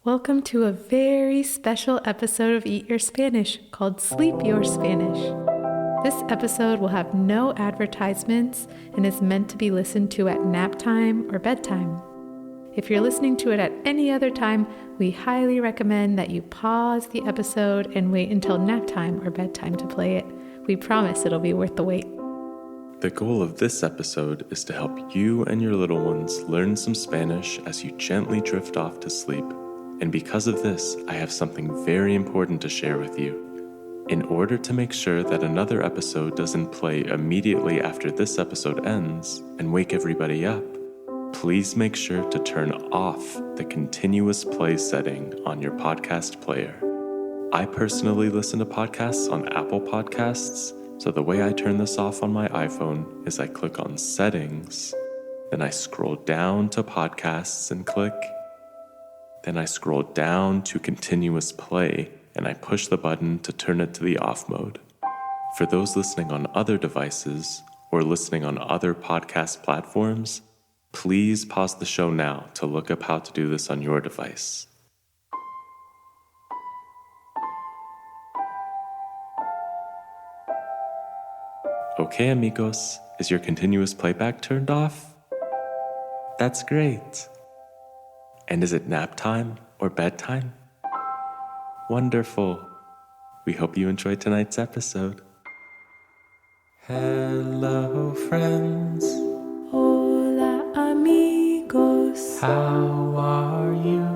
Welcome to a very special episode of Eat Your Spanish called Sleep Your Spanish. This episode will have no advertisements and is meant to be listened to at nap time or bedtime. If you're listening to it at any other time, we highly recommend that you pause the episode and wait until nap time or bedtime to play it. We promise it'll be worth the wait. The goal of this episode is to help you and your little ones learn some Spanish as you gently drift off to sleep. And because of this, I have something very important to share with you. In order to make sure that another episode doesn't play immediately after this episode ends and wake everybody up, please make sure to turn off the continuous play setting on your podcast player. I personally listen to podcasts on Apple Podcasts, so the way I turn this off on my iPhone is I click on Settings, then I scroll down to Podcasts and click. Then I scroll down to Continuous Play, and I push the button to turn it to the off mode. For those listening on other devices or listening on other podcast platforms, please pause the show now to look up how to do this on your device. Okay, amigos, is your continuous playback turned off? That's great. And is it nap time or bedtime? Wonderful. We hope you enjoyed tonight's episode. Hello, friends. Hola, amigos. How are you?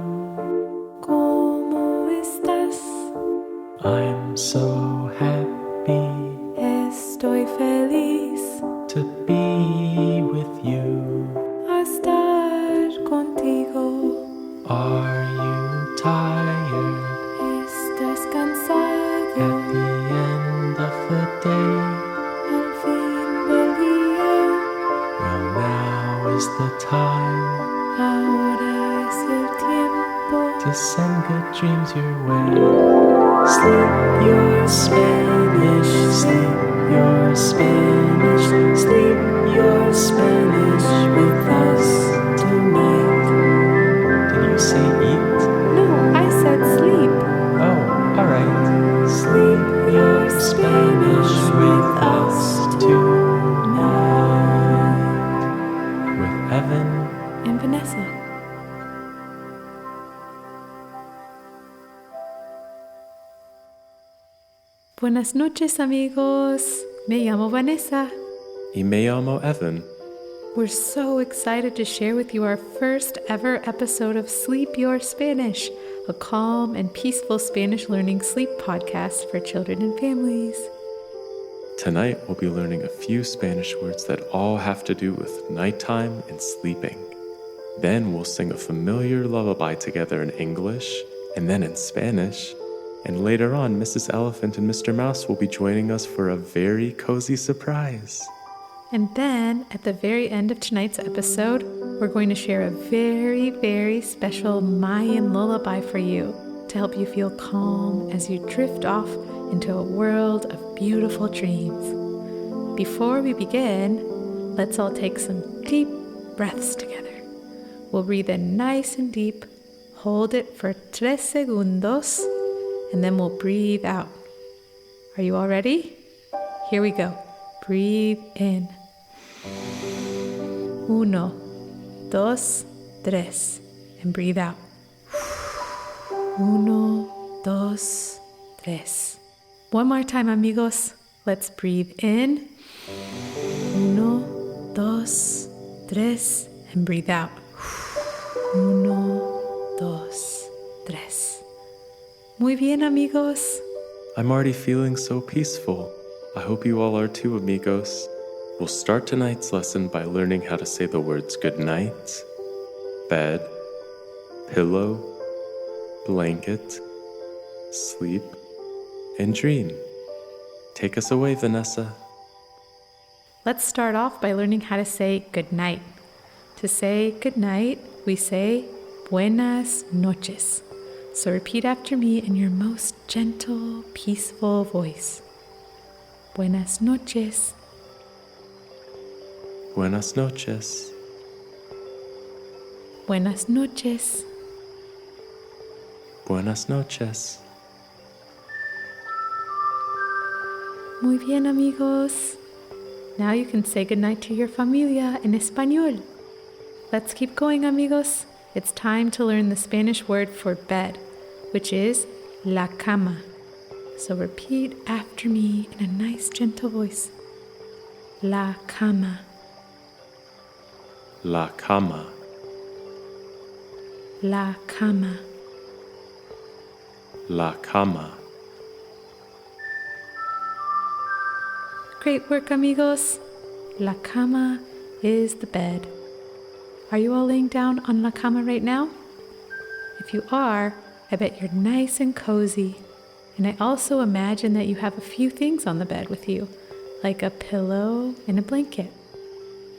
¿Cómo estás? I'm so happy Estoy feliz to be with you. a estar contigo. Are you tired ¿Estás at cansado the end of the day? al fin del día? Well, now is the time Ahora es el tiempo to send good dreams your way. Sleep your Spanish, sleep your Spanish, sleep your Spanish with us tonight. Did you say eat? No, I said sleep. Oh, alright. Sleep your Spanish with us tonight. With Evan And Vanessa. Buenas noches, amigos. Me llamo Vanessa. y me llamo Evan. We're so excited to share with you our first ever episode of Sleep Your Spanish, a calm and peaceful Spanish learning sleep podcast for children and families. Tonight we'll be learning a few Spanish words that all have to do with nighttime and sleeping. Then we'll sing a familiar lullaby together in English and then in Spanish. And later on, Mrs. Elephant and Mr. Mouse will be joining us for a very cozy surprise. And then, at the very end of tonight's episode, we're going to share a very, very special Mayan lullaby for you to help you feel calm as you drift off into a world of beautiful dreams. Before we begin, let's all take some deep breaths together. We'll breathe in nice and deep, hold it for 3 segundos, and then we'll breathe out. Are you all ready? Here we go. Breathe in. 1, 2, 3. And breathe out. 1, 2, 3. One more time, amigos. Let's breathe in. 1, 2, 3. And breathe out. 1, 2, 3. Muy bien, amigos. I'm already feeling so peaceful. I hope you all are too, amigos. We'll start tonight's lesson by learning how to say the words good night, bed, pillow, blanket, sleep, and dream. Take us away, Vanessa. Let's start off by learning how to say good night. To say good night, we say buenas noches. So repeat after me in your most gentle, peaceful voice. Buenas noches. Buenas noches. Buenas noches. buenas noches. Muy bien, amigos. Now you can say goodnight to your familia in español. Let's keep going, amigos. It's time to learn the Spanish word for bed, which is la cama. So repeat after me in a nice, gentle voice. La cama. La cama. La cama. La cama. Great work, amigos. La cama is the bed. Are you all laying down on la cama right now? If you are, I bet you're nice and cozy. And I also imagine that you have a few things on the bed with you, like a pillow and a blanket.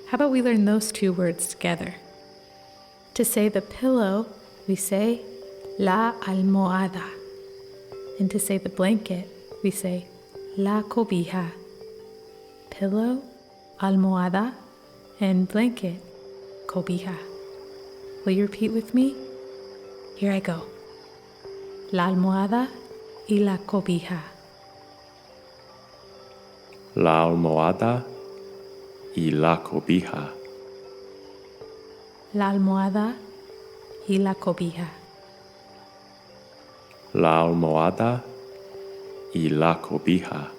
How about we learn those two words together? To say the pillow, we say la almohada. And to say the blanket, we say la cobija. Pillow, almohada, and blanket, cobija. Will you repeat with me? Here I go. La almohada y la cobija. La almohada y la cobija. La almohada y la cobija. La almohada y la cobija.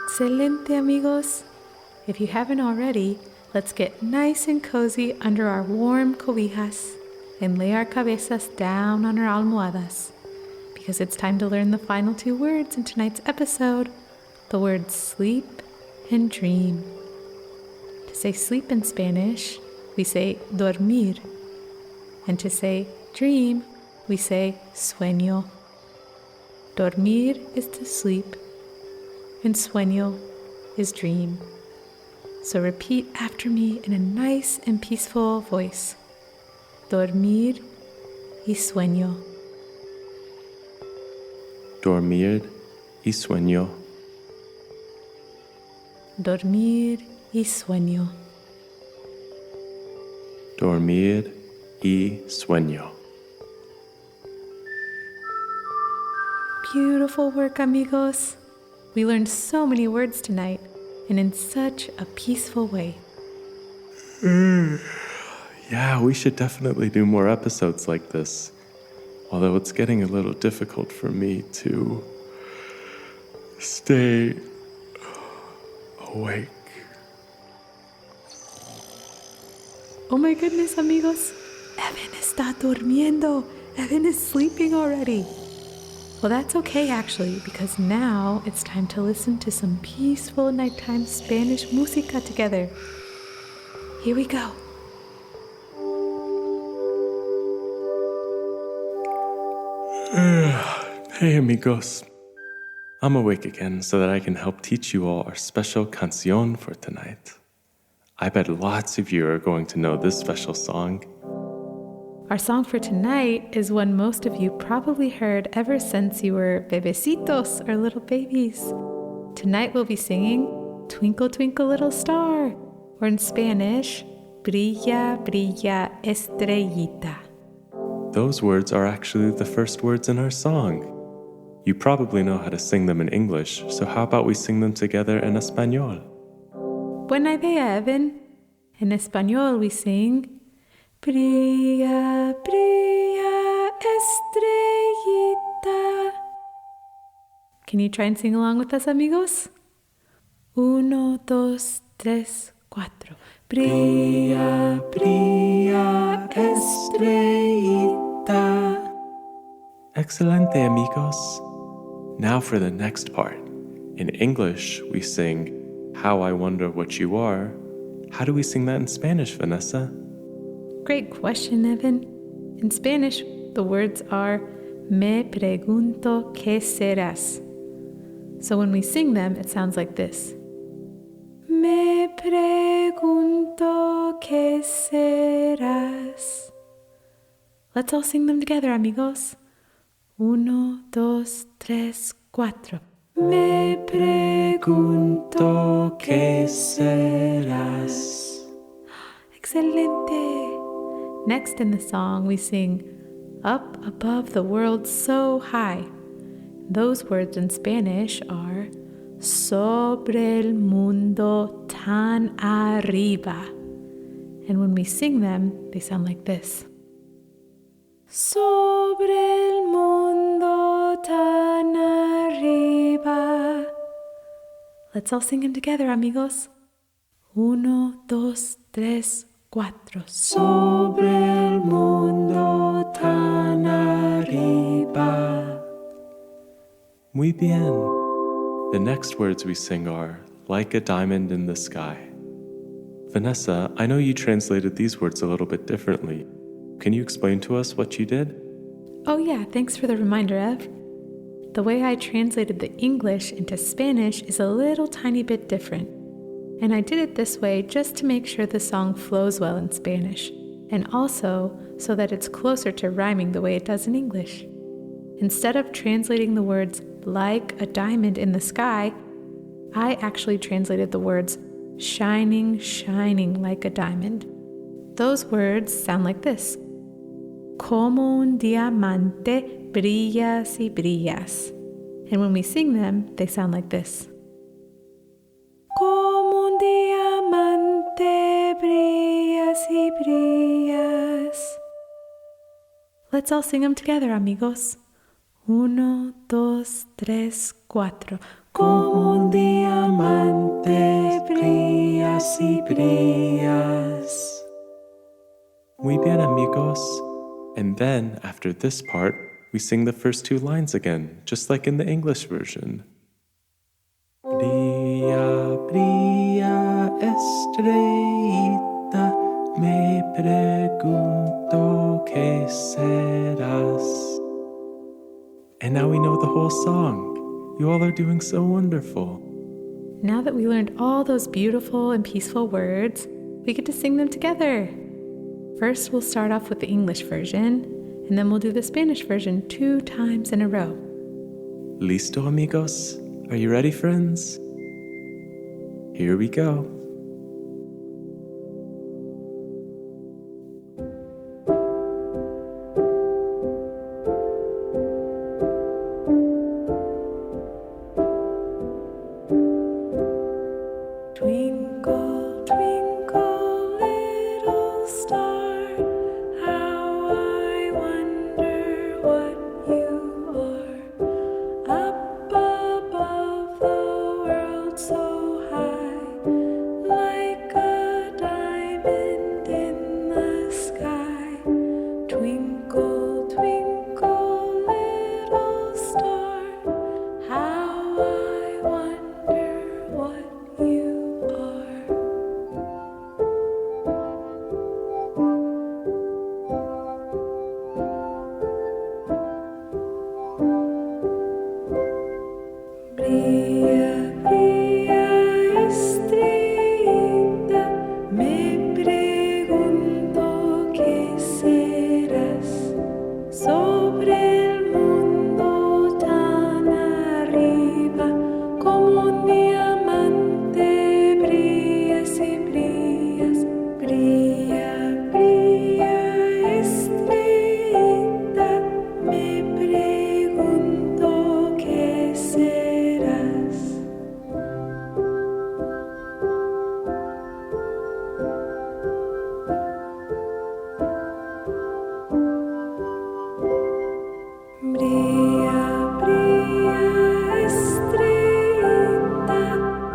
Excelente, amigos. If you haven't already, let's get nice and cozy under our warm cobijas and lay our cabezas down on our almohadas, because it's time to learn the final two words in tonight's episode, the words sleep and dream. To say sleep in Spanish, we say dormir. And to say dream, we say sueño. Dormir is to sleep, and sueño is dream. So repeat after me in a nice and peaceful voice. Dormir y sueño. Dormir y sueño. Dormir y sueño. Dormir y sueño. Beautiful work, amigos. We learned so many words tonight, and in such a peaceful way. Yeah, we should definitely do more episodes like this. Although it's getting a little difficult for me to stay awake. Oh my goodness, amigos. Evan está durmiendo. Evan is sleeping already. Well, that's okay, actually, because now it's time to listen to some peaceful nighttime Spanish música together. Here we go. Hey, amigos. I'm awake again so that I can help teach you all our special canción for tonight. I bet lots of you are going to know this special song. Our song for tonight is one most of you probably heard ever since you were bebecitos or little babies. Tonight we'll be singing Twinkle, Twinkle, Little Star, or in Spanish, Brilla, Brilla, Estrellita. Those words are actually the first words in our song. You probably know how to sing them in English, so how about we sing them together in Espanol? Buena idea, Evan. In Espanol we sing Brilla, brilla, estrellita. Can you try and sing along with us, amigos? 1, 2, 3, 4. Brilla, brilla, estrellita. Excelente, amigos. Now for the next part. In English, we sing How I Wonder What You Are. How do we sing that in Spanish, Vanessa? Great question, Evan. In Spanish, the words are Me pregunto qué serás. So when we sing them, it sounds like this. Me pregunto qué serás. Let's all sing them together, amigos. 1, 2, 3, 4. Me pregunto qué serás. Excelente. Next in the song, we sing, "Up above the world so high." Those words in Spanish are sobre el mundo tan arriba. And when we sing them, they sound like this. Sobre el mundo tan arriba. Let's all sing them together, amigos. 1, 2, 3, 4. Sobre el mundo tan arriba. Muy bien. The next words we sing are like a diamond in the sky. Vanessa, I know you translated these words a little bit differently. Can you explain to us what you did? Oh yeah, thanks for the reminder, Ev. The way I translated the English into Spanish is a little tiny bit different. And I did it this way just to make sure the song flows well in Spanish, and also so that it's closer to rhyming the way it does in English. Instead of translating the words like a diamond in the sky, I actually translated the words shining, shining like a diamond. Those words sound like this. Como un diamante brillas y brillas. And when we sing them, they sound like this. Como un diamante brillas y brillas. Let's all sing them together, amigos. 1, 2, 3, 4. Como un diamante brillas y brillas. Muy bien, amigos. And then, after this part, we sing the first 2 lines again, just like in the English version. Brilla, brilla, estrellita, me pregunto qué serás. And now we know the whole song. You all are doing so wonderful. Now that we learned all those beautiful and peaceful words, we get to sing them together. First, we'll start off with the English version, and then we'll do the Spanish version 2 times in a row. Listo, amigos? Are you ready, friends? Here we go. Twinkle, twinkle, little star, how I wonder what you are. Up above the world so high, like a diamond in the sky. Twinkle, twinkle, little star, how I wonder what you are. Brilla, brilla, estrellita, me pregunto qué serás. Sobre el mundo tan arriba, como un diamante brillas y brillas. Brilla, brilla, estrellita, me pregunto qué serás. Brilla, brilla, estrellita,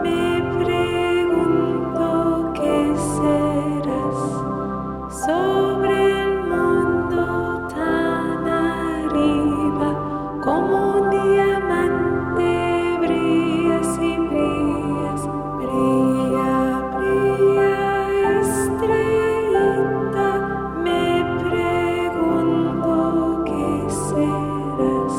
me pregunto qué serás. Sobre el mundo tan arriba, como un diamante brillas y brillas. Brilla, brilla, estrellita, me pregunto qué serás.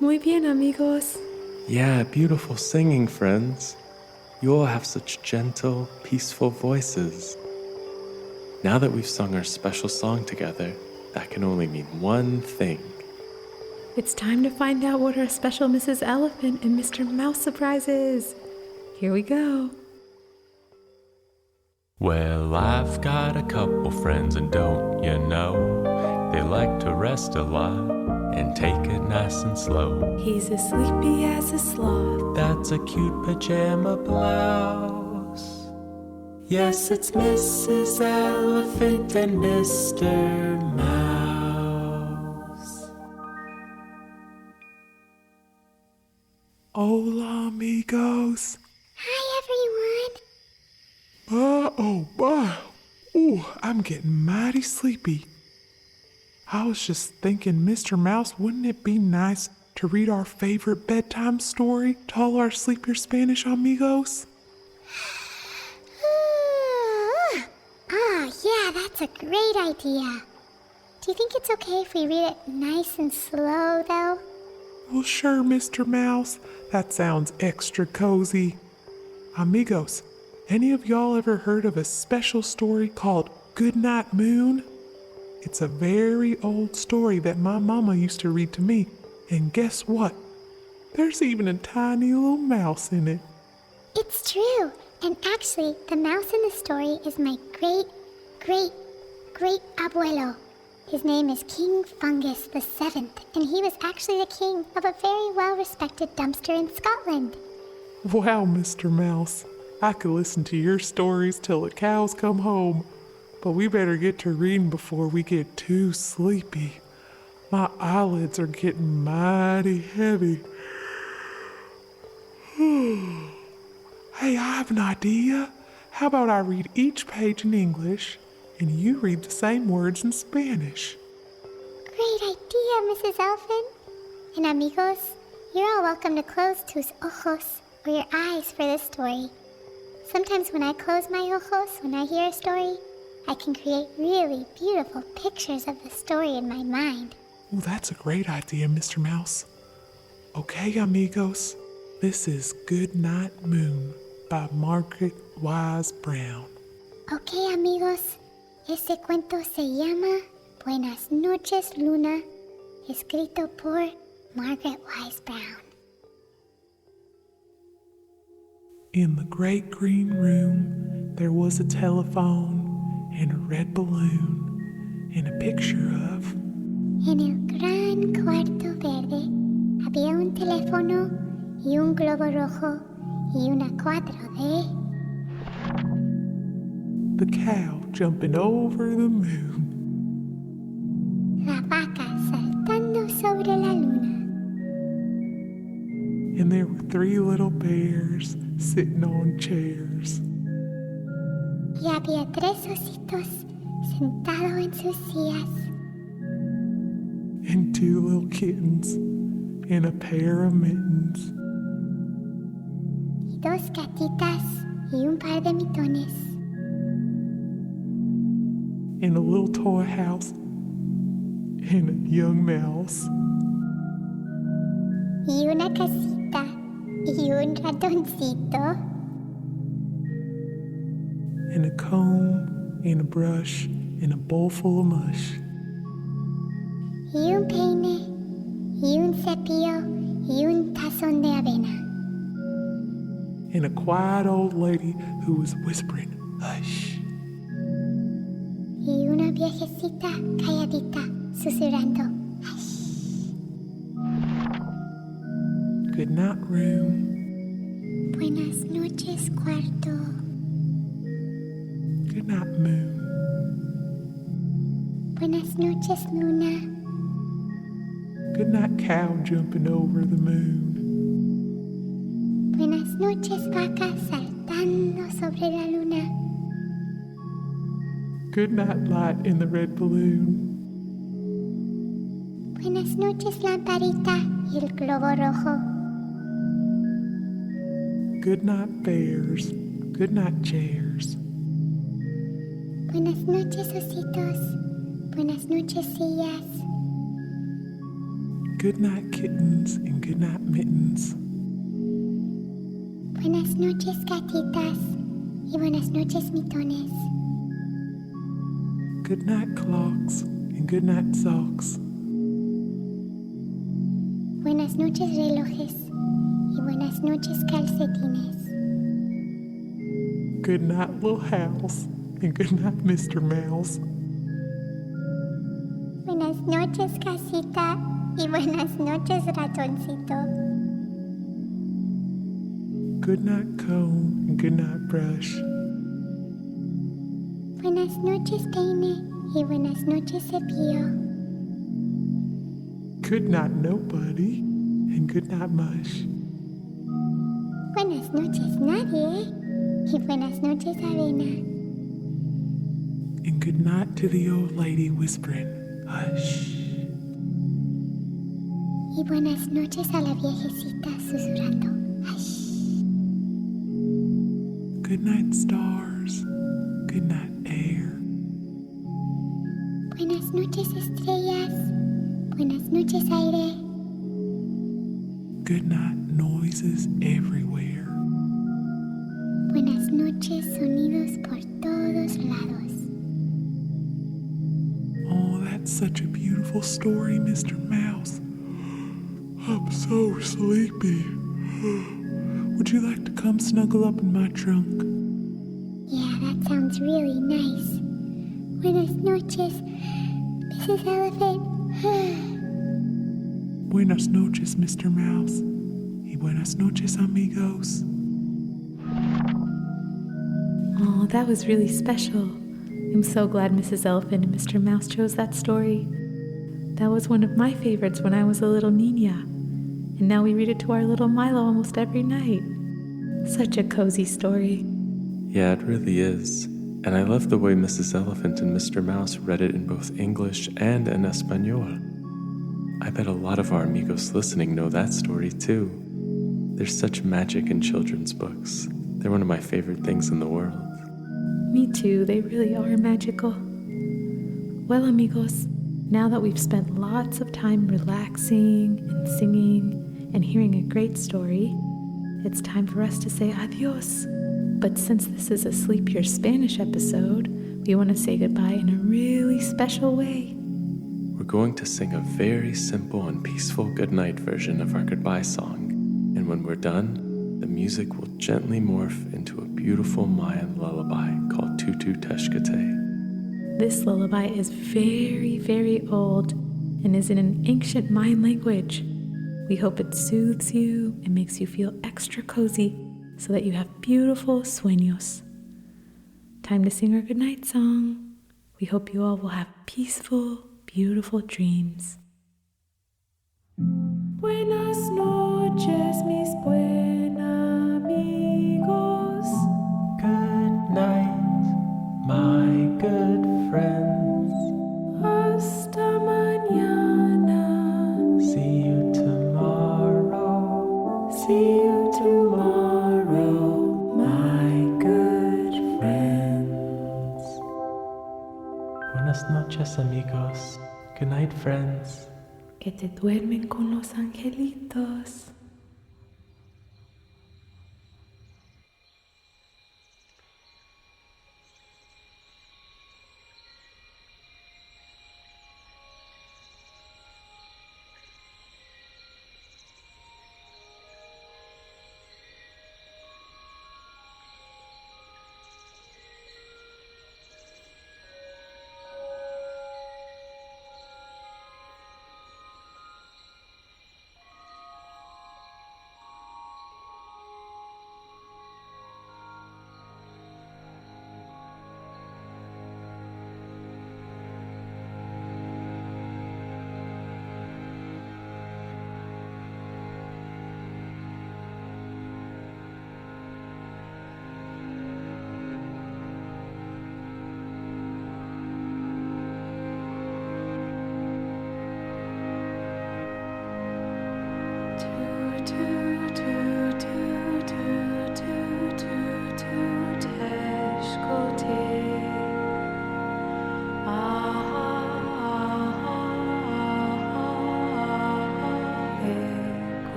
Muy bien, amigos. Yeah, beautiful singing, friends. You all have such gentle, peaceful voices. Now that we've sung our special song together, that can only mean one thing. It's time to find out what our special Mrs. Elephant and Mr. Mouse surprise is. Here we go. Well, I've got a couple friends, and don't you know, they like to rest a lot and take it nice and slow. He's as sleepy as a sloth. That's a cute pajama blouse. Yes, it's Mrs. Elephant and Mr. Mouse. Hola, amigos. Hi, everyone. I'm getting mighty sleepy. I was just thinking, Mr. Mouse, wouldn't it be nice to read our favorite bedtime story to all our sleepier Spanish amigos? Oh, yeah, that's a great idea. Do you think it's okay if we read it nice and slow, though? Well, sure, Mr. Mouse. That sounds extra cozy. Amigos, any of y'all ever heard of a special story called Goodnight Moon? It's a very old story that my mama used to read to me, and guess what? There's even a tiny little mouse in it. It's true. And actually, the mouse in the story is my great-great-great-abuelo. His name is King Fungus the Seventh, and he was actually the king of a very well-respected dumpster in Scotland. Wow, Mr. Mouse. I could listen to your stories till the cows come home, but we better get to reading before we get too sleepy. My eyelids are getting mighty heavy. Hey, I have an idea. How about I read each page in English and you read the same words in Spanish? Great idea, Mrs. Elephant. And amigos, you're all welcome to close tus ojos, or your eyes, for this story. Sometimes when I close my ojos when I hear a story, I can create really beautiful pictures of the story in my mind. Oh, that's a great idea, Mr. Mouse. Okay, amigos, this is Goodnight Moon by Margaret Wise Brown. Okay, amigos, este cuento se llama Buenas noches, Luna, escrito por Margaret Wise Brown. In the great green room, there was a telephone and a red balloon and a picture of... En el gran cuarto verde había un teléfono y un globo rojo y una cuadro de... the cow jumping over the moon. La vaca saltando sobre la luna. And there were 3 little bears sitting on chairs. Y había 3 ositos sentados en sus sillas. And 2 little kittens in a pair of mittens. Y 2 gatitas y un par de mitones. In a little toy house and a young mouse. Y una casita y un ratoncito. And a comb and a brush and a bowl full of mush. Y un peine y un cepillo y un tazón de avena. And a quiet old lady who was whispering, hush. Y una viejecita calladita susurrando, "Hush." Good night, room. Buenas noches, cuarto. Good night, moon. Buenas noches, luna. Good night, cow jumping over the moon. Buenas noches, vaca saltando sobre la luna. Good night, light in the red balloon. Buenas noches, lamparita y el globo rojo. Good night, bears. Good night, chairs. Buenas noches, ositos. Buenas noches, sillas. Good night, kittens, and good night, mittens. Buenas noches, gatitas. Y buenas noches, mitones. good night clocks, and good night socks. Buenas noches, relojes. Y buenas noches, calcetines. Good night, little house, and good night, Mr. Mouse. Buenas noches, casita. Y buenas noches, ratoncito. Good night, comb, and good night, brush. Buenas noches, peine. Y buenas noches, cepillo. Good night, nobody, and good night, mush. Buenas noches, nadie. Y buenas noches, avena. And good night to the old lady whispering, hush. Y buenas noches a la viejecita susurrando. Hush. Good night, stars. Good night, air. Buenas noches, estrellas. Buenas noches, aire. Good night, noises everywhere. Buenas noches, sonidos por todos lados. Oh, that's such a beautiful story, Mr. Mouse. I'm so sleepy. Would you like to come snuggle up in my trunk? Yeah, that sounds really nice. Buenas noches, Mrs. Elephant. Buenas noches, Mr. Mouse. Y buenas noches, amigos. Oh, that was really special. I'm so glad Mrs. Elephant and Mr. Mouse chose that story. That was one of my favorites when I was a little Nina. And now we read it to our little Milo almost every night. Such a cozy story. Yeah, it really is. And I love the way Mrs. Elephant and Mr. Mouse read it in both English and in Espanol. I bet a lot of our amigos listening know that story too. There's such magic in children's books. They're one of my favorite things in the world. Me too, they really are magical. Well, amigos, now that we've spent lots of time relaxing and singing and hearing a great story, it's time for us to say adios. But since this is a Sleep Your Spanish episode, we want to say goodbye in a really special way. We're going to sing a very simple and peaceful goodnight version of our goodbye song. And when we're done, the music will gently morph into a beautiful Mayan lullaby called Tutu Teshkate. This lullaby is very, very old and is in an ancient Mayan language. We hope it soothes you and makes you feel extra cozy so that you have beautiful sueños. Time to sing our goodnight song. We hope you all will have peaceful, beautiful dreams. Buenas noches, mis buen amigos. Good night, my good friends. Hasta mañana. See you tomorrow. See you tomorrow, my good friends. Buenas noches, amigos. Good night, friends. Que te duermen con los angelitos.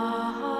Ah.